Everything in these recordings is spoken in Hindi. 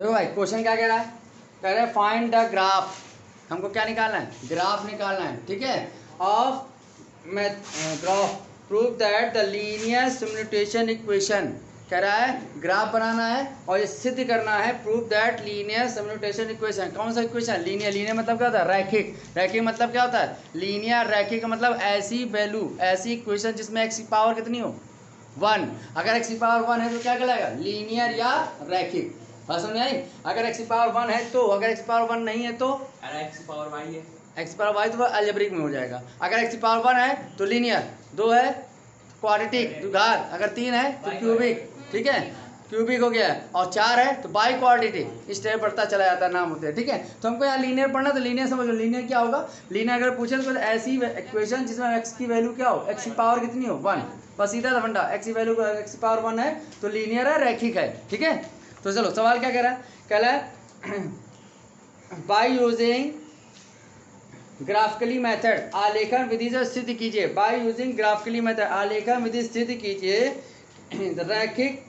देखो भाई क्वेश्चन क्या कह रहा है, कह रहा है फाइंड द ग्राफ। हमको क्या निकालना है, ग्राफ निकालना है, ठीक है। Of graph prove that the linear simulation equation, कह रहा है ग्राफ बनाना है और ये सिद्ध करना है, prove that linear simulation equation. कौन सा इक्वेशन, लीनियर। लीनियर मतलब क्या होता है, रैखिक। रैखिक मतलब क्या होता है, लीनियर। रैखिक का मतलब ऐसी वैल्यू, ऐसी इक्वेशन जिसमें एक्स की पावर कितनी हो, 1। अगर एक्स की पावर 1 है तो क्या कहलाएगा, लीनियर या रैखिक। बात समझ में आई। अगर एक्स की पावर 1 है तो, अगर एक्स की पावर 1 नहीं है तो, अरे एक्स की पावर वाई है, एक्स पावर वाई तो वह अलजेब्रिक में हो जाएगा। अगर एक्स की पावर 1 है तो लीनियर, 2 है क्वाड्रेटिक घात, अगर 3 है तो क्यूबिक, ठीक है, क्यूबिक हो गया, और 4 है तो बाई क्वाड्रेटिक। इस टाइप बढ़ता चला जाता है, नाम होते हैं, ठीक है। तो हमको यहाँ लीनियर पढ़ना, तो लीनियर समझ लो। लीनियर क्या होगा, लीनियर अगर पूछे तो ऐसी इक्वेशन जिसमें एक्स की वैल्यू क्या हो, एक्स की पावर कितनी हो, 1। बस सीधा सा फंडा, एक्स की वैल्यू, एक्स की पावर 1 है तो लीनियर है, रैखिक है, ठीक है। तो चलो सवाल क्या कह रहा है, कह रहा है बाई यूजिंग ग्राफिकली मेथड, आलेखन विधि से सिद्ध कीजिए। बाय यूजिंग ग्राफिकली मेथड, आलेखन विधि सिद्ध कीजिए रैखिक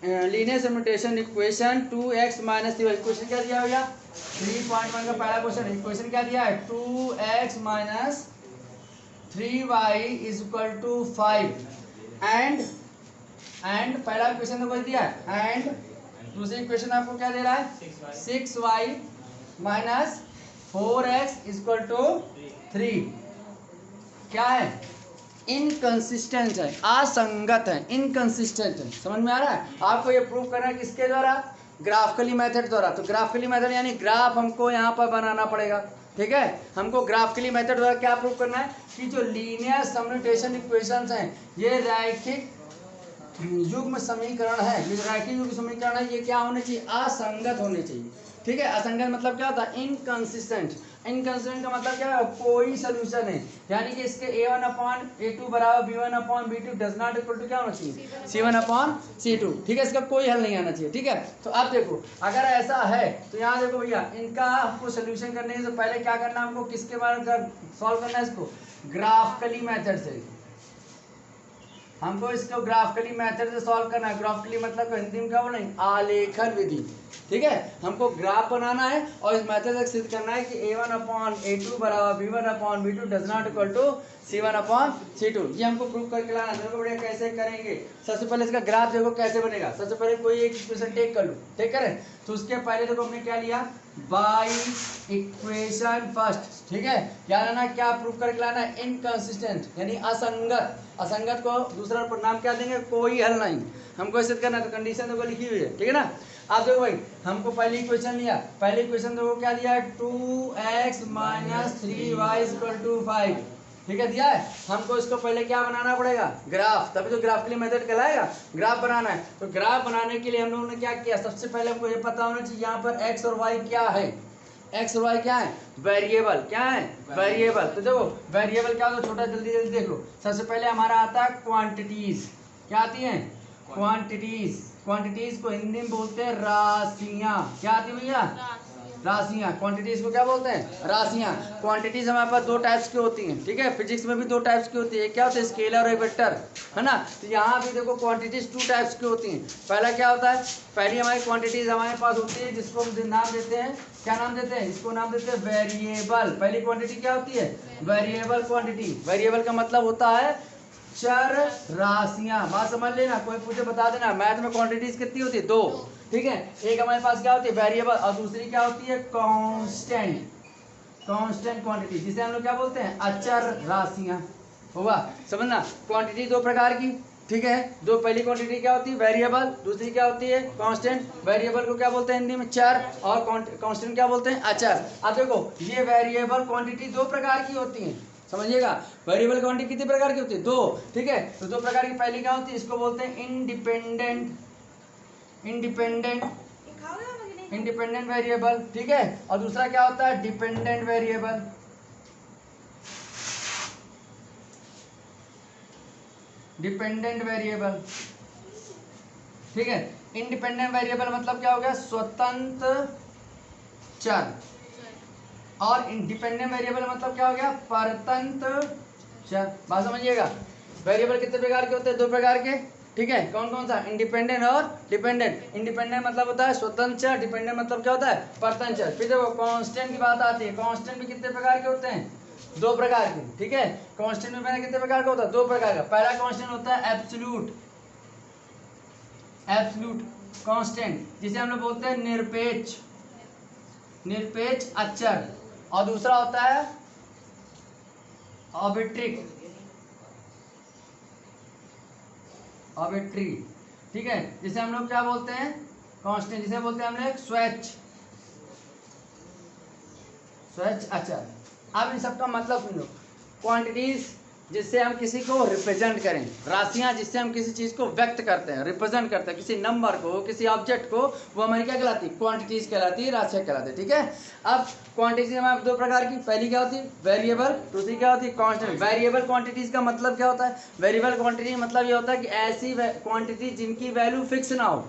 linear simulation equation 2x minus 3y। Question क्या दिया भैया, 3.1 का पहला क्वेश्चन। इक्वेशन क्या दिया है, 2x minus 3y is equal to 5 and पहला क्वेश्चन तो बोल दिया है, एंड दूसरी इक्वेशन आपको क्या दे रहा है, 6y minus 4x equal to 3। क्या है, इनकंसिस्टेंट है, असंगत है, इनकंसिस्टेंट है। समझ में आ रहा है। आपको ये प्रूव करना है किसके द्वारा, ग्राफिकली मेथड द्वारा। तो ग्राफिकली मेथड यानी ग्राफ हमको यहाँ पर बनाना पड़ेगा, ठीक है। हमको ग्राफिकली मेथड द्वारा क्या प्रूव करना है कि जो लीनियर सिम्युलेशन इक्वेशंस हैं, ये रैखिक युग्म समीकरण है, ये रैखिक युग्म समीकरण है, ये क्या होने चाहिए, असंगत होने चाहिए, ठीक है। असंगत मतलब क्या होता है, इनकंसिस्टेंट। इनकंसिस्टेंट का मतलब क्या है, कोई सोल्यूशन है, यानी कि इसके a1/a2 बराबर b1/b2 does not equal to क्या होना चाहिए, c1/c2, ठीक है। इसका कोई हल नहीं आना चाहिए, ठीक है। तो अब देखो अगर ऐसा है तो यहाँ देखो भैया, इनका आपको सोल्यूशन करने से पहले क्या करना है, हमको किसके बारे में सॉल्व करना है, इसको ग्राफिकली मेथड से। हमको इसको ग्राफिकली मेथड से सॉल्व करना है। ग्राफिकली मतलब हिंदी में क्या बोले, आलेखन विधि, ठीक है। हमको ग्राफ बनाना है और इस मेथड से सिद्ध करना है कि a1/a2 बराबर b1/b2 does not equal to c1/c2। ये हमको प्रूव करके लाना है। देखो बढ़िया कैसे करेंगे। सबसे पहले इसका ग्राफ देखो कैसे बनेगा। सबसे पहले कोई एक इक्वेशन टेक कर लो, ठीक करें। तो उसके पहले देखो हमने क्या लिया, बाई इक्वेशन फर्स्ट, ठीक है। क्या लाना, क्या प्रूव करके लाना है, इनकंसिस्टेंट यानी असंगत। असंगत को दूसरा नाम क्या देंगे, कोई हल नहीं। हमको सिद्ध करना है तो कंडीशन देखो लिखी हुई है, ठीक है ना। आप देखो भाई, हमको पहली इक्वेशन लिया, पहली इक्वेशन देखो क्या दिया है, 2x minus 3y equal to 5, ठीक है, दिया है। हमको इसको पहले क्या बनाना पड़ेगा, ग्राफ, तभी तो ग्राफिकली मेथड कहलाएगा। ग्राफ बनाना है, तो ग्राफ बनाने के लिए हम लोगों ने क्या किया, सबसे पहले हमको ये पता होना चाहिए यहाँ पर x और y क्या है। एक्स और वाई क्या है, वेरिएबल। क्या है, वेरिएबल। तो देखो वेरिएबल क्या होता है, छोटा जल्दी जल्दी देख लो। सबसे पहले हमारा आता है क्वांटिटीज। क्या आती हैं, क्वांटिटीज। क्वांटिटीज को हिंदी में बोलते हैं राशियां। क्या आती है भैया, राशियां। क्वांटिटीज को क्या बोलते हैं, राशियां। क्वांटिटीज हमारे पास दो टाइप्स की होती हैं, ठीक है। फिजिक्स में भी दो टाइप्स की होती है, क्या होता है, स्केलर और वेक्टर, है ना। तो यहाँ भी देखो क्वांटिटीज 2 टाइप्स की होती हैं। पहला क्या होता है, पहली हमारी क्वांटिटीज हमारे पास होती है जिसको हम नाम देते हैं, क्या नाम देते हैं, इसको नाम देते हैं वेरिएबल। पहली क्वांटिटी क्या होती है, वेरिएबल क्वांटिटी। वेरिएबल का मतलब होता है चर राशियां। बात समझ लेना, कोई पूछे बता देना। मैथ में क्वांटिटीज कितनी होती है, 2, ठीक है। एक हमारे पास क्या होती है, वेरिएबल, और दूसरी क्या होती है, कांस्टेंट। कांस्टेंट क्वांटिटी, जिसे हम लोग क्या बोलते हैं, अचर राशियां। होगा समझना। क्वांटिटी 2 प्रकार की, ठीक है। दो, पहली क्वांटिटी क्या होती है, वेरिएबल, दूसरी क्या होती है, कांस्टेंट। वेरिएबल को क्या बोलते हैं हिंदी में, चर, और कांस्टेंट क्या बोलते हैं, अचर। अब देखो ये वेरिएबल क्वांटिटी 2 प्रकार की होती हैं, समझिएगा। वेरिएबल क्वांटिटी कितने प्रकार की होती है, 2, ठीक है। तो 2 प्रकार की, पहली क्या होती है, इसको बोलते हैं इंडिपेंडेंट इंडिपेंडेंट वेरिएबल, ठीक है। और दूसरा क्या होता है, डिपेंडेंट वेरिएबल। डिपेंडेंट वेरिएबल, ठीक है। इंडिपेंडेंट वेरिएबल मतलब क्या हो गया, स्वतंत्र चर। और इंडिपेंडेंट वेरिएबल मतलब क्या हो गया, परतंत्र चर। बात समझिएगा। वेरिएबल कितने प्रकार के होते हैं, 2 प्रकार के, ठीक है, कौन कौन सा, इंडिपेंडेंट और डिपेंडेंट। इंडिपेंडेंट मतलब होता है स्वतंत्र, डिपेंडेंट मतलब क्या होता है, परतंत्र। फिर देखो कांस्टेंट की बात आती है, कांस्टेंट भी कितने प्रकार के होते हैं, 2 प्रकार के, ठीक है। कांस्टेंट में मैंने कितने प्रकार का होता है, 2 प्रकार का। पहला कांस्टेंट होता है एब्सोल्यूट, एब्सोल्यूट कांस्टेंट, जिसे हम लोग बोलते हैं निरपेक्ष, निरपेक्ष अचर। और दूसरा होता है आर्बिट्रिक, आर्बिट्री, ठीक है, जिसे हम लोग क्या बोलते हैं, कांस्टेंट, जिसे बोलते हैं हम लोग स्वैच्छ, स्वैच्छ अचर। अब इन सबका मतलब सुन लो, क्वांटिटीज जिससे हम किसी को रिप्रेजेंट करें, राशियां जिससे हम किसी चीज को व्यक्त करते हैं, रिप्रेजेंट करते हैं, किसी नंबर को, किसी ऑब्जेक्ट को, वो हमारी क्या कहलाती है, क्वांटिटीज कहलाती है, राशियां कहलाती है, ठीक है। अब क्वांटिटीज हमारे 2 प्रकार की, पहली क्या होती है वेरिएबल, दूसरी क्या होती है कांस्टेंट। वेरिएबल क्वांटिटीज का मतलब क्या होता है, वेरिएबल क्वांटिटी मतलब ये होता है कि ऐसी क्वांटिटी जिनकी वैल्यू फिक्स ना हो।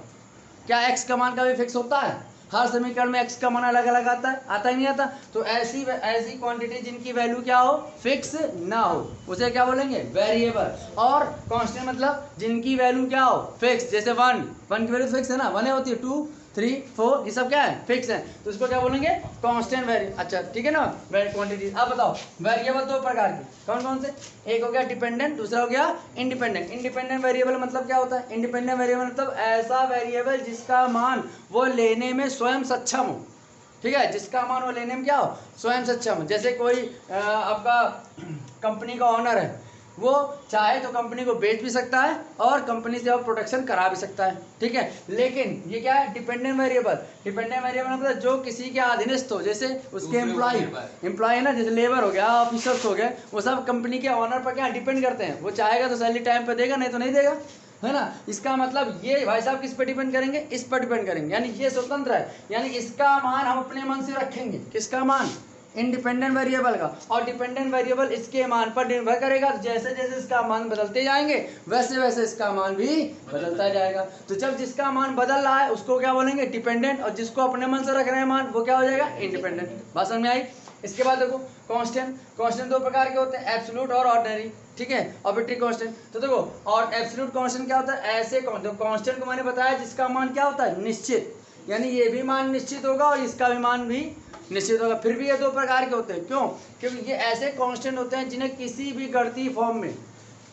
क्या एक्स का मान कभी फिक्स होता है, हर समीकरण में एक्स का मान अलग अलग आता ही नहीं आता। तो ऐसी क्वांटिटी जिनकी वैल्यू क्या हो, फिक्स ना हो, उसे क्या बोलेंगे, वेरिएबल। और कांस्टेंट मतलब जिनकी वैल्यू क्या हो, फिक्स। जैसे 1 की वैल्यू फिक्स है ना, 1 होती है, 2 3 4 ये सब क्या है, फिक्स है, तो इसको क्या बोलेंगे, कांस्टेंट वैल्यू। अच्छा ठीक है ना, क्वांटिटी। अब बताओ वेरिएबल 2 प्रकार के, कौन कौन से, एक हो गया डिपेंडेंट, दूसरा हो गया इंडिपेंडेंट। इंडिपेंडेंट वेरिएबल मतलब क्या होता है, इंडिपेंडेंट वेरिएबल मतलब ऐसा वेरिएबल जिसका मान वो लेने में स्वयं सक्षम हो, ठीक है, जिसका मान वो लेने में क्या हो, स्वयं सक्षम हो। जैसे कोई आपका कंपनी का ऑनर है, वो चाहे तो कंपनी को बेच भी सकता है और कंपनी से अब प्रोडक्शन करा भी सकता है, ठीक है। लेकिन ये क्या है, डिपेंडेंट वेरिएबल। डिपेंडेंट वेरिएबल मतलब जो किसी के अधीनस्थ हो, जैसे उसके एम्प्लॉय है ना, जैसे लेबर हो गया, ऑफिसर्स हो गए, वो सब कंपनी के ऑनर पर क्या डिपेंड करते हैं। वो चाहेगा तो सैलरी टाइम पर देगा, नहीं तो नहीं देगा, है ना। इसका मतलब ये भाई साहब किस पर डिपेंड करेंगे, इस पर डिपेंड करेंगे, यानी ये स्वतंत्र है, यानी इसका मान हम अपने मन से रखेंगे, किसका मान, इंडिपेंडेंट वेरिएबल का। और डिपेंडेंट वेरिएबल इसके मान पर निर्भर करेगा, जैसे जैसे इसका मान बदलते जाएंगे वैसे वैसे इसका मान भी बदलता जाएगा। तो जब जिसका मान बदल रहा है उसको क्या बोलेंगे, डिपेंडेंट, और जिसको अपने मन से रख रहे हैं मान, वो क्या हो जाएगा, इंडिपेंडेंट। बात समझ में आई। इसके बाद देखो कांस्टेंट, कांस्टेंट 2 प्रकार के होते हैं, एब्सोल्यूट और ऑर्डिनरी, ठीक है, आर्बिट्री कांस्टेंट। तो देखो, और एब्सोल्यूट कांस्टेंट क्या होता है, ऐसे कांस्टेंट को मैंने बताया जिसका मान क्या होता है, निश्चित, यानी ये भी मान निश्चित होगा और इसका भी मान भी निश्चित होगा। फिर भी ये 2 प्रकार के होते हैं, क्यों, क्योंकि ये ऐसे कांस्टेंट होते हैं जिन्हें किसी भी गणितीय फॉर्म में,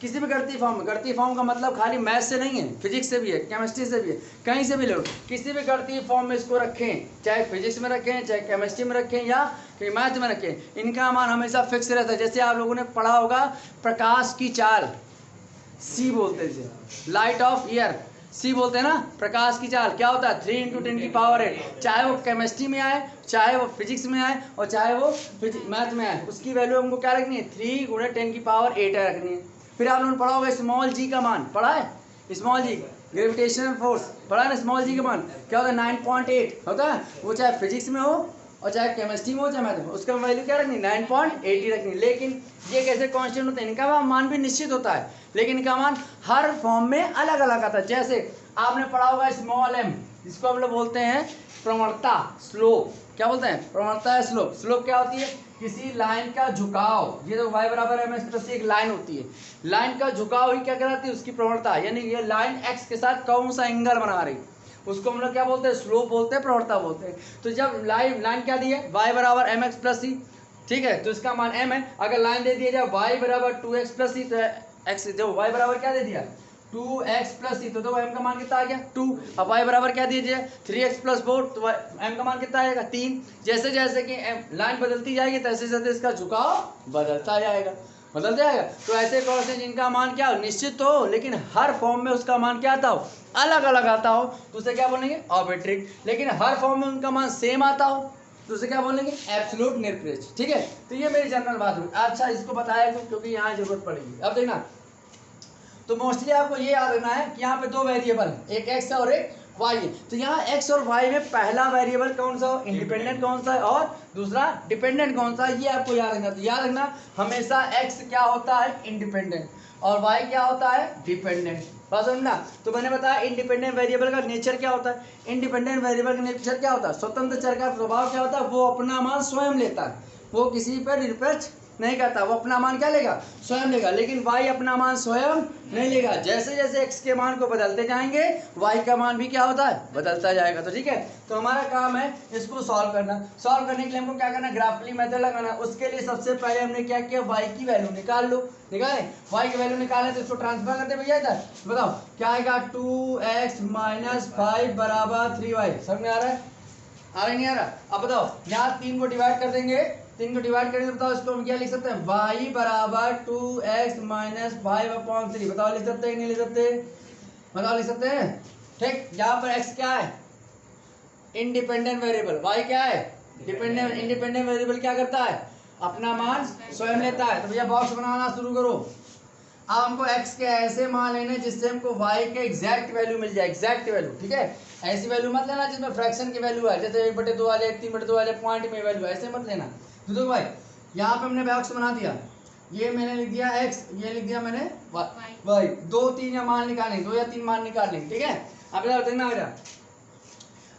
किसी भी गणितीय फॉर्म में, गणितीय फॉर्म का मतलब खाली मैथ से नहीं है, फिजिक्स से भी है, केमिस्ट्री से भी है, कहीं से भी लो, किसी भी गणितीय फॉर्म में इसको रखें, चाहे फिजिक्स में रखें, चाहे केमिस्ट्री में रखें, या मैथ में रखें, इनका मान हमेशा फिक्स रहता है। जैसे आप लोगों ने पढ़ा होगा प्रकाश की चाल, सी बोलते हैं, लाइट ऑफ ईयर, सी बोलते हैं ना, प्रकाश की चाल क्या होता है, 3 × 10⁸, चाहे वो केमिस्ट्री में आए, चाहे वो फिजिक्स में आए, और चाहे वो मैथ में आए, उसकी वैल्यू हमको क्या रखनी है, 3 × 10⁸ रखनी है। फिर आप लोगों ने पढ़ा होगा स्मॉल जी का मान, पढ़ा है, स्मॉल जी ग्रेविटेशनल फोर्स, पढ़ा है ना, स्मॉल जी का मान क्या होता है, 9.8 होता है, वो चाहे फिजिक्स में हो और चाहे केमिस्ट्री में हो, चाहे मैथ में, उसका वैल्यू क्या रखनी, 9.80 रखनी। लेकिन ये कैसे कांस्टेंट होते हैं, इनका मान भी निश्चित होता है, लेकिन इनका मान हर फॉर्म में अलग अलग आता है। जैसे आपने पढ़ा होगा स्मॉल m, जिसको हम लोग बोलते हैं प्रवणता, स्लोप, क्या बोलते हैं, प्रवणता है स्लोप। स्लोप क्या होती है, किसी लाइन का झुकाव, ये तो y = mx+ एक लाइन होती है, लाइन का झुकाव ही क्या कहलाती है, उसकी प्रवणता, यानी ये लाइन x के साथ कौन सा एंगल बना रही, उसको हम लोग क्या बोलते हैं, स्लोप बोलते हैं, प्रवणता बोलते हैं। तो जब लाइन क्या दी है, y = mx+ c, ठीक है, तो इसका मान m है। अगर लाइन दे दिया जाए y = 2x+ c, तो x जो y बराबर क्या दे दिया, 2x + c, तो m का मान कितना आ गया, 2। अब y बराबर क्या दीजिए, 3x + 4, तो m का मान कितना आएगा, 3। जैसे जैसे कि लाइन बदलती जाएगी तैसे तैसे इसका झुकाव बदलता जाएगा। तो ऐसे कांस्टेंट जिनका मान क्या हो, निश्चित हो, लेकिन हर फॉर्म में उसका मान क्या आता हो, अलग अलग आता हो, तो उसे क्या बोलेंगे, आर्बिट्रिक। लेकिन हर फॉर्म में उनका मान सेम आता हो तो उसे क्या बोलेंगे, एब्सोल्यूट निरपेक्ष, ठीक है। तो ये मेरी जनरल बात हुई। अच्छा, इसको बताया क्योंकि यहाँ जरूरत पड़ेगी। अब देखना, तो मोस्टली आपको ये याद रखना है कि यहाँ पे 2 वेरिएबल है, एक x है और एक y है। तो यहाँ x और y में पहला वेरिएबल कौन सा हो, इंडिपेंडेंट कौन सा है, और दूसरा डिपेंडेंट कौन सा है, ये आपको याद रखना। तो याद रखना हमेशा x क्या होता है, इंडिपेंडेंट, और y क्या होता है, डिपेंडेंट। बात समझना। तो मैंने बताया इंडिपेंडेंट वेरिएबल का नेचर क्या होता है, इंडिपेंडेंट वेरिएबल का नेचर क्या होता है, स्वतंत्र चर का स्वभाव क्या होता है, वो अपना मान स्वयं लेता है, वो किसी पर निरपेक्ष नहीं करता, वो अपना मान क्या लेगा, स्वयं लेगा। लेकिन y अपना मान स्वयं नहीं लेगा, जैसे जैसे x के मान को बदलते जाएंगे y का मान भी क्या होता है, बदलता जाएगा। तो ठीक है, तो हमारा काम है इसको सॉल्व करना। सॉल्व करने के लिए हमको क्या करना है, ग्राफिकली मेथड लगाना। उसके लिए सबसे पहले हमने क्या किया, y की वैल्यू निकाल लो। निकाले, y की वैल्यू निकाले तो इसको ट्रांसफर करते भैया इधर, बताओ क्या आएगा, 2x माइनस 5 बराबर 3y। समझ में आ रहा है, आ रहा नहीं आ रहा। अब बताओ, यहाँ 3 को डिवाइड कर देंगे, 3 को डिवाइड करेंगे तो बताओ इसको हम क्या लिख सकते हैं, y बराबर 2x माइनस 5/3। बताओ लिख सकते हैं नहीं लिख सकते, बताओ लिख सकते हैं। ठीक, यहाँ पर x क्या है, इंडिपेंडेंट वेरिएबल, y क्या है, डिपेंडेंट। इंडिपेंडेंट वेरिएबल क्या करता है, अपना मान स्वयं लेता है। तो भैया बॉक्स बनाना शुरू करो। अब हमको x के ऐसे मान लेने जिससे हमको y के एग्जैक्ट वैल्यू मिल जाए, एग्जैक्ट वैल्यू। ठीक है, ऐसी वैल्यू मत लेना जिसमें फ्रैक्शन की वैल्यू है, जैसे 1/2 वाले 3/2 वाले पॉइंट में वैल्यू, ऐसे मत लेना। तो देखो भाई, यहाँ पे हमने बॉक्स बना दिया, ये मैंने लिख दिया x, ये लिख दिया मैंने y। 2 3 या मान निकालेंगे, 2 या 3 मान निकाल लेंगे। ठीक है, अब देखना बेटा,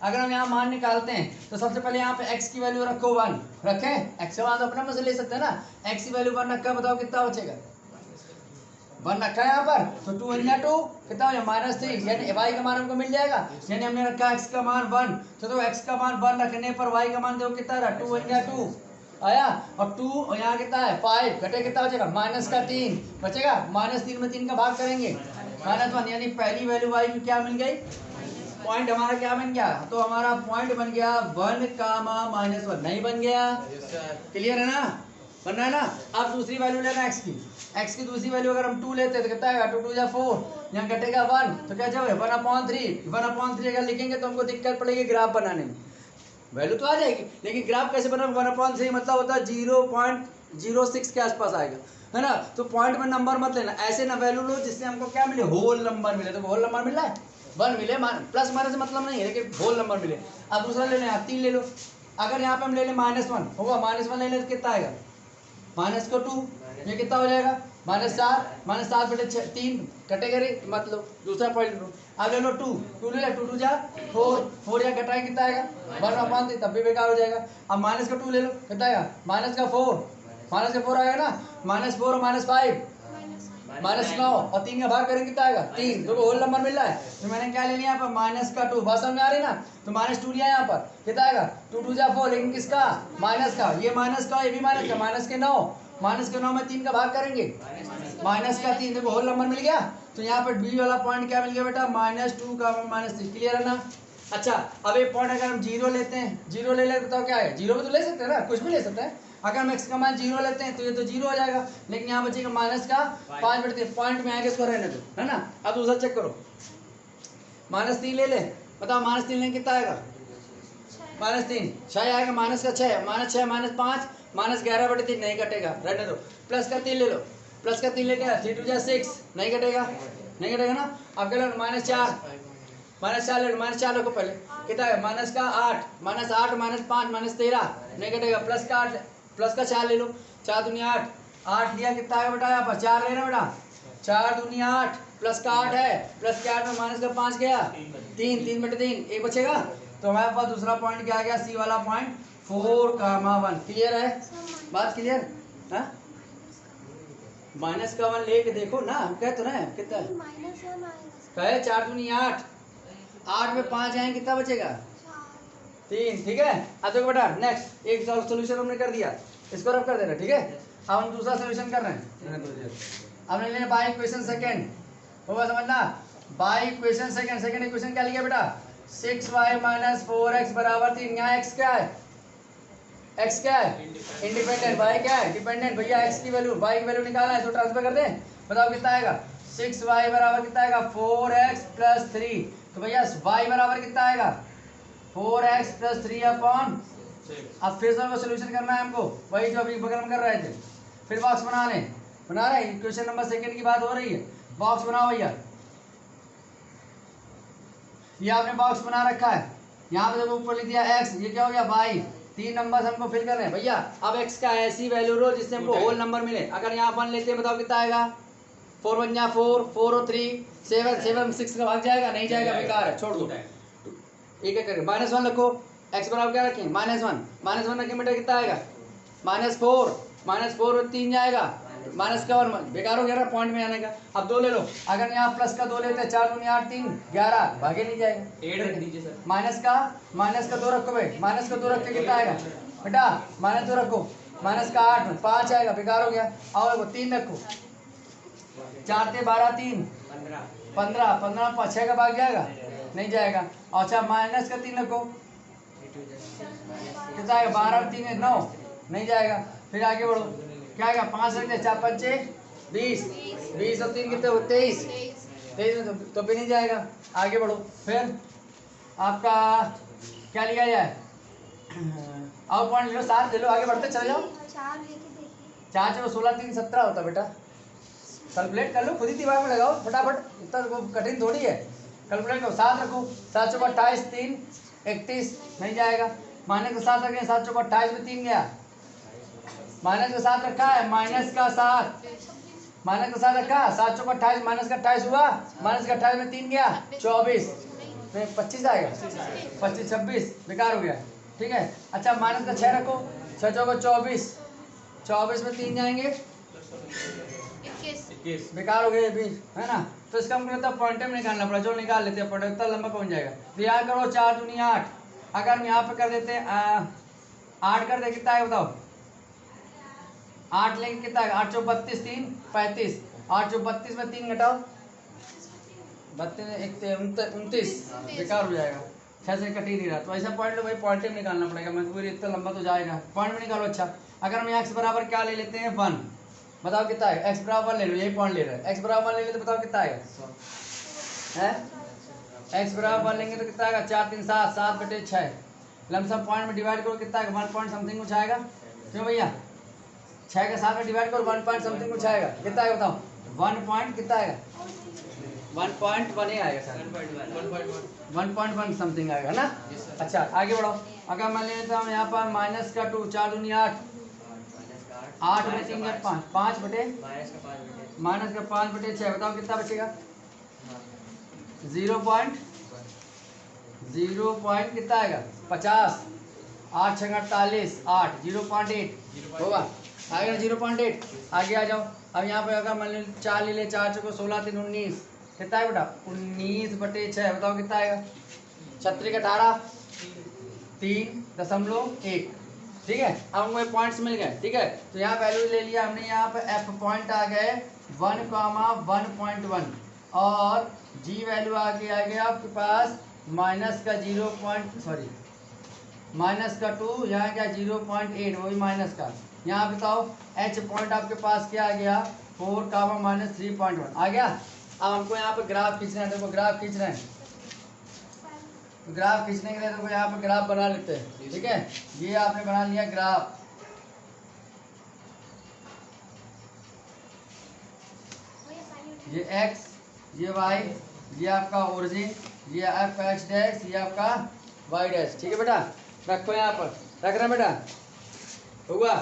अगर हम यहाँ मान निकालते हैं तो सबसे पहले यहाँ पे x की वैल्यू रखो 1, रखें x का मान तो अपना में से ले सकते हैं ना, x की वैल्यू 1 रखा, बताओ कितना बचेगा, 1 रखा है यहाँ पर, तो 2 × 2 कितना हो जाएगा, -3, यानी y का मान हमको मिल जाएगा। यानी हमने रखा x का मान 1, तो x का मान 1 रखने पर y का मान देखो कितना रहा, 2 × 2 आया, और 2 और यहाँ कितना है 5, घटे कितना बचेगा, -3 बचेगा। -3 में 3 का भाग करेंगे, -1, यानी पहली वैल्यू y की क्या मिल गई, पॉइंट हमारा क्या बन गया, तो हमारा पॉइंट बन गया 1, -1 नहीं बन गया, क्लियर है ना, बन रहा है ना। अब दूसरी वैल्यू लेना x की दूसरी वैल्यू अगर हम 2 लेते हैं तो कितना आएगा, 2 2 4, यहाँ घटेगा 1, तो क्या जाओगे 1/3 अगर लिखेंगे तो हमको दिक्कत पड़ेगी ग्राफ बनाने में, वैल्यू तो आ जाएगी लेकिन ग्राफ कैसे बना, 1/3 मतलब होता है 0.06 के आसपास आएगा, है ना। तो पॉइंट में नंबर मत लेना, ऐसे ना वैल्यू लो जिससे हमको क्या मिले, होल नंबर मिले। तो होल नंबर मिल रहा है, 1 मिले, प्लस माइनस मतलब नहीं है, लेकिन होल नंबर मिले। अब दूसरा ले लें, 3 ले लो। अगर यहाँ पे हम ले लें -1 होगा, -1 ले लें तो कितना आएगा, -2, ये कितना हो जाएगा, -7/3 कटेगा रे, मतलब दूसरा पॉइंट लो। अब ले लो 2 ले लो, 2 2 जा 4 या घटाए कितना आएगा, 1/3, तब भी बेकार हो जाएगा। अब -2 ले लो, कितना आएगा, -4 आएगा ना, -4 और -5 -9, और 3 का भाग करेंगे कितना आएगा, 3। तो होल नंबर मिल रहा है, तो मैंने क्या ले लिया यहाँ पर -2, बात समझ में आ रही ना, तो -2 लिया यहाँ पर, कितना आएगा 2 2 जा 4, लेकिन किसका, माइनस का, ये माइनस का, ये भी माइनस का, -9 में 3 का भाग करेंगे, -3, देखो होल नंबर मिल गया। तो यहाँ पर बी वाला पॉइंट क्या मिल गया बेटा, -2 का -3, क्लियर है ना। अच्छा, अब एक पॉइंट अगर हम 0 लेते हैं, 0 ले लेते तो क्या है, 0 भी तो ले सकते हैं ना, कुछ भी ले सकते हैं। अगर हम x का मान 0 लेते हैं तो ये तो 0 हो जाएगा, लेकिन यहाँ बचेगा -5/3, पॉइंट में आएगा, इसको रहने दो, है ना। अब दूसरा चेक करो, -3 ले ले, बताओ -3 लेने कितना आएगा, -3 6 आएगा, -6 -5 -11/3 नहीं कटेगा, रहने दो। प्लस का 3 ले लो, प्लस का 3 लेके 3 2 6 नहीं कटेगा ना। अब क्या लो, -4 ले लो, -4 रखो पहले, कितना है, -8 -8 -5 -13 नहीं कटेगा। प्लस का 4 ले लो, 4 दूनी 8 दिया, कितना है बेटा, यहाँ पर 4 लेना बेटा, 4 दूनी 8, प्लस का 8 है, प्लस के 8 में माइनस का 5 गया, 3 एक बचेगा। तो हमारे पास दूसरा पॉइंट क्या आ गया, सी वाला पॉइंट 4,1, क्लियर है, बात क्लियर है। -1 लेके देखो ना, हम कह तो रहे कितना कहे, 4 दूनी 8 में 5 आए, कितना बचेगा, 3, ठीक है। अब देखो बेटा, नेक्स्ट एक सोल्यूशन हमने कर दिया, इसको रफ कर देना, ठीक है। अब हम दूसरा सोल्यूशन कर रहे हैं, हमने लेना बाय इक्वेशन सेकंड, होगा समझना, बाय इक्वेशन सेकंड इक्वेशन क्या लिया बेटा, 6y - 4x = 3। यहाँ x क्या है, इंडिपेंडेंट, y क्या है, डिपेंडेंट। भैया x की वैल्यू, y की वैल्यू निकालना है, तो ट्रांसफर कर दें, बताओ कितना आएगा, 6y बराबर कितना आएगा, 4x + 3। तो भैया y बराबर कितना आएगा, 4x + 3/। अब फिर से सोल्यूशन करना है हमको, वही जो अभी बगल में कर रहे थे। फिर बॉक्स बना रहे हैं, इक्वेशन नंबर सेकंड की बात हो रही है, बॉक्स बनाओ भैया। ये आपने बॉक्स बना रखा है, यहाँ पे देखो ऊपर लिख दिया x, ये क्या हो गया y, 3 नंबर हमको फिल करने हैं भैया। अब x का ऐसी वैल्यू लो जिससे हमको होल नंबर मिले। अगर यहाँ 1 लेते हैं, बताओ कितना आएगा, 4 1 जा 4, 4 और 3 7 6 का भाग जाएगा, नहीं जाएगा, बेकार है, छोड़ दो। एक एक करके -1 रखो, x बराबर क्या रखें, -1 रखें बेटा, कितना आएगा, -4 -4 3 जाएगा, माइनस का 1 बेकार हो गया ना पॉइंट में आने का। अब 2 ले लो, अगर यहाँ प्लस का 2 लेते हैं 4 दूनी 8 3 11 भागे नहीं जाएगा, 8 रख दीजिए सर। माइनस का 2 रखो भाई, माइनस का 2 रख के कितना आएगा बेटा, -2 रखो, माइनस का 8 में 5 आएगा, बेकार हो गया। और देखो 3 रखो, 4 थे 12 3 15 15 5 6 का भाग जाएगा, नहीं जाएगा। अच्छा माइनस का 3 रखो, कितना आएगा, 12 3 है 9, नहीं जाएगा। फिर आगे बढ़ो, क्या आएगा, 5 रख दे, 4 5 20 20 और 3 कितने हो, 23 में तो भी नहीं जाएगा। आगे बढ़ो, फिर आपका क्या लिया जाए, और पॉइंट ले लो, 7 ले लो, आगे बढ़ते चले जाओ। 4 चलो 16 3 17 होता बेटा, कैलकुलेट कर लो, खुद ही दिमाग में लगाओ फटाफट, इतना कठिन थोड़ी है, कैलकुलेट करो। 7 रखो, 7 चौका 28 3 31, नहीं जाएगा। माइनस का 7 रखें, 7 चौका 28 में 3 गया, माइनस का 7 रखा है, माइनस का 7 रखा, 7 चौका 28 माइनस का 28 हुआ, माइनस का 28 में 3 गया 24 में 25 आएगा, 25 26 बेकार हो गया, ठीक है। अच्छा माइनस का 6 रखो, 6 चौका 24 में 3 जाएंगे 21 बेकार हो गए भी, है ना। तो इसका मतलब पॉइंट में निकालना पड़ा, जो निकाल लेते हैं पॉइंट इतना लंबा पहुंच जाएगा। तो यहाँ करो 4 दूनी 8, अगर हम यहाँ पे कर देते हैं 8 कर दे, कितना है बताओ, 8 लेंगे कितना है, 8 चौ 32 3 35, 8 चौ 32 में 3 घटाओ 29 बेकार हो जाएगा, 6 से कट ही नहीं रहा। तो ऐसा पॉइंट लो भाई, पॉइंट में निकालना पड़ेगा, मजबूरी इतना लंबा तो जाएगा, पॉइंट में निकालो। अच्छा अगर हम x बराबर क्या ले लेते हैं 1, बताओ कितना है, x बराबर 1 ले लो, यही पॉइंट ले रहे हैं, x बराबर 1 ले ले तो बताओ कितना आएगा, है x बराबर 1 लेंगे तो कितना आएगा, 4 3 7 7/6, लमसम पॉइंट में डिवाइड करो कितना आएगा, 1 पॉइंट समथिंग कुछ आएगा, क्यों भैया 6 के 7 में डिवाइड करो 1 पॉइंट समथिंग कुछ आएगा, कितना आएगा बताओ, 1 पॉइंट कितना आएगा, 1.1 ही आएगा सर, 1.1 समथिंग आएगा ना। अच्छा आगे बढ़ो, अगर मैं ले लेता हूँ यहाँ पर माइनस का 2, 4 दूनी 8 8 में 3 5 5 बटे माइनस का 5/6, बताओ कितना बचेगा, 0 पॉइंट कितना आएगा 50, 8 6 48 8 0.8 होगा, आएगा 0.8। आगे आ जाओ, अब यहाँ पे अगर मान लो 4 ले ले, 4 चौको 16 3 19, कितना है बेटा 19/6, बताओ कितना आएगा, 36 18 3.1, ठीक है। अब हमें पॉइंट्स मिल गए, ठीक है। तो यहाँ वैल्यू ले लिया हमने, यहाँ पे f पॉइंट आ गए 1,1.1 और g वैल्यू आ गया आपके पास माइनस का 2, यहाँ क्या 0.8, वही माइनस का। यहाँ बताओ h पॉइंट आपके पास क्या आ गया 4, -3.1 आ गया। अब हमको यहाँ पे ग्राफ खींचना है, देखो ग्राफ खींच रहे हैं, तो ग्राफ खींचने के लिए देखो यहाँ पे ग्राफ बना लेते हैं, ठीक है। ये आपने बना लिया ग्राफ, ये x ये y ये आपका ओरिजिन, ये आपका x डैश, ये आपका y डैश, ठीक है बेटा। रखो यहाँ पर, रख रहे हैं बेटा, होगा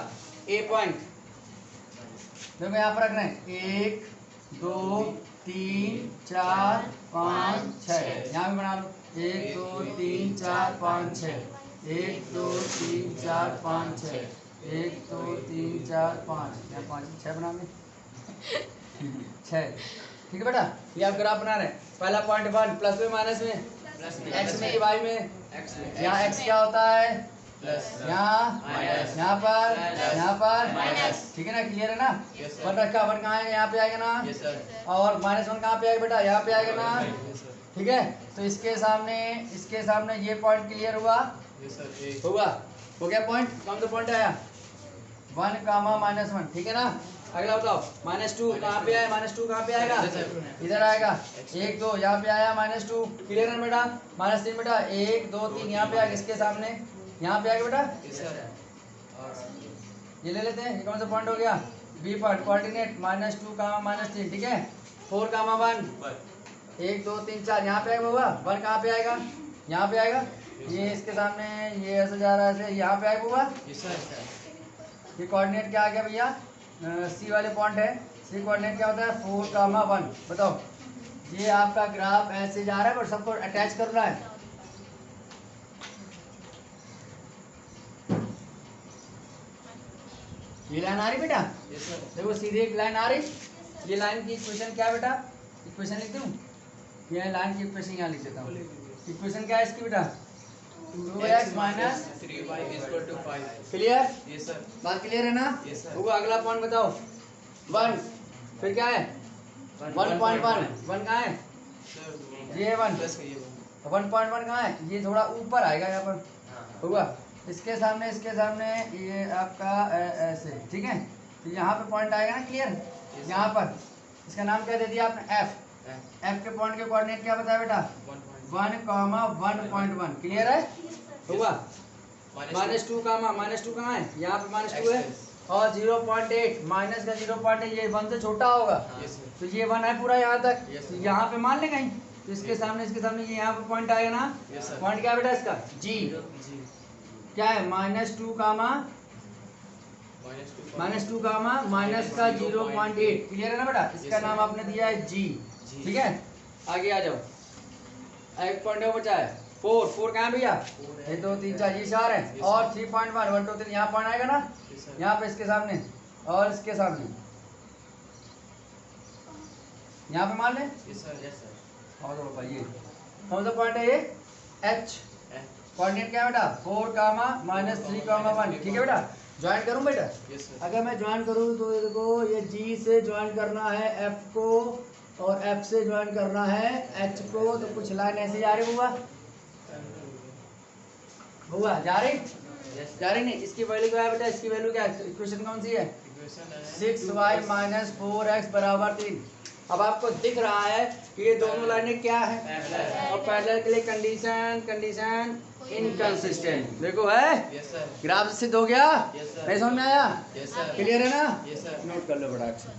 a पॉइंट, देखो यहाँ पर रख रहे हैं 1 2 3 4 5 6, यहाँ भी बना लो 1 2 3 4 5 6, 1 2 3 4 5 6, 1 2 3 4 5, यहाँ 5 6 बना लें 6, ठीक है बेटा। ये आप ग्राफ बना रहे हैं, पहला पॉइंट 1 प्लस में माइनस में, x में y में, यहाँ x क्या होता है यहाँ पर ठीक है ना, क्लियर है ना। 1 रखा, 1 कहाँ आएगा, यहाँ पे आएगा ना, और -1 कहाँ पे आएगा बेटा, यहाँ पे आएगा ना, ठीक है। तो इसके सामने ये पॉइंट क्लियर हुआ, हो गया पॉइंट, कौन सा पॉइंट आया 1, -1, ठीक है ना। अगला बताओ -2 कहाँ पे आया, -2 कहाँ पे आएगा, इधर आएगा 1 2, यहाँ पे आया -2, क्लियर है बेटा। -3 बेटा 1 2 3, यहाँ पे आएगा, इसके सामने यहाँ पे आएगा बेटा, ये ले लेते हैं, ये कौन सा पॉइंट हो गया बी पॉइंट, कोऑर्डिनेट -2, -3, ठीक है। 4, 1 1 2 3 4, यहाँ पे आएगा बाबा, 1 कहाँ पे आएगा, यहाँ पे आएगा, ये इसके सामने ये ऐसे जा रहा है, ऐसे यहाँ पे आएगा बाबा। ये कोऑर्डिनेट क्या आ गया भैया, सी वाले पॉइंट है, सी कोऑर्डिनेट क्या होता है 4, 1, बताओ। ये आपका ग्राफ ऐसे जा रहा है, पर सबको अटैच करना है, ये लाइन आ रही बेटा, यस सर, देखो सीधी एक लाइन आ रही। ये लाइन की इक्वेशन क्या है बेटा, इक्वेशन लिख दूं, ये लाइन की इक्वेशन यहाँ लिख देता हूँ। इक्वेशन क्या है इसकी बेटा, 2x minus 3y equal to 5। Clear, yes sir, बात क्लियर है ना। Yes sir. वो अगला पॉइंट बताओ 1, फिर क्या है 1.1, 1 कहाँ है, सर ये 1, प्लस का ये 1.1 कहाँ है, ये थोड़ा ऊपर आएगा यहाँ पर, होगा इसके सामने ये आपका ऐसे, ठीक है। तो यहाँ पे पॉइंट आएगा ना, क्लियर। यहाँ पर इसका नाम क्या दे दिया आपने, एफ के पॉइंट के कोऑर्डिनेट क्या बताया बेटा, 1,1.1, क्लियर है, होगा। -2 कहाँ है, यहाँ पे -2 है, और 0.8 माइनस का 0.8 ये 1 से छोटा होगा, तो ये 1 है पूरा यहाँ तक, तो यहाँ पे मान ले कहीं, तो इसके सामने ये यहाँ पे पॉइंट आएगा ना, पॉइंट क्या बेटा इसका, जी क्या है, -2 माइनस का 0.8, क्लियर है ना बेटा, इसका नाम आपने दिया है जी, ठीक है। आगे आ जाओ, एक पॉइंट बचा है 4 कहाँ है भैया, 1 2 3 4 ये 4 है, और 3.1 1 2 3 यहाँ पॉइंट आएगा ना, यहाँ पे इसके सामने और इसके सामने, यहाँ पे मान लें, और तो भाई ये कौन सा पॉइंट है, ये एच, कोऑर्डिनेट क्या है बेटा, 4 -3 1, ठीक है बेटा। ज्वाइन करूं बेटा, अगर मैं ज्वाइन करूं तो देखो ये जी से ज्वाइन करना है एफ को, और एफ से ज्वाइन करना है एच को, तो कुछ लाइन ऐसे जा रही हुआ जा रही नहीं, इसकी वैल्यू क्या है बेटा, इसकी वैल्यू क्या है, इक्वेशन कौन सी है, 6y - 4x = 3। अब आपको दिख रहा है कि ये दोनों लाइनें क्या है, और पैरेलल के लिए कंडीशन इनकंसिस्टेंट, देखो है, ग्राफ सिद्ध हो गया, नहीं समझ में आया, क्लियर है ना, नोट कर लो बड़ा अच्छा।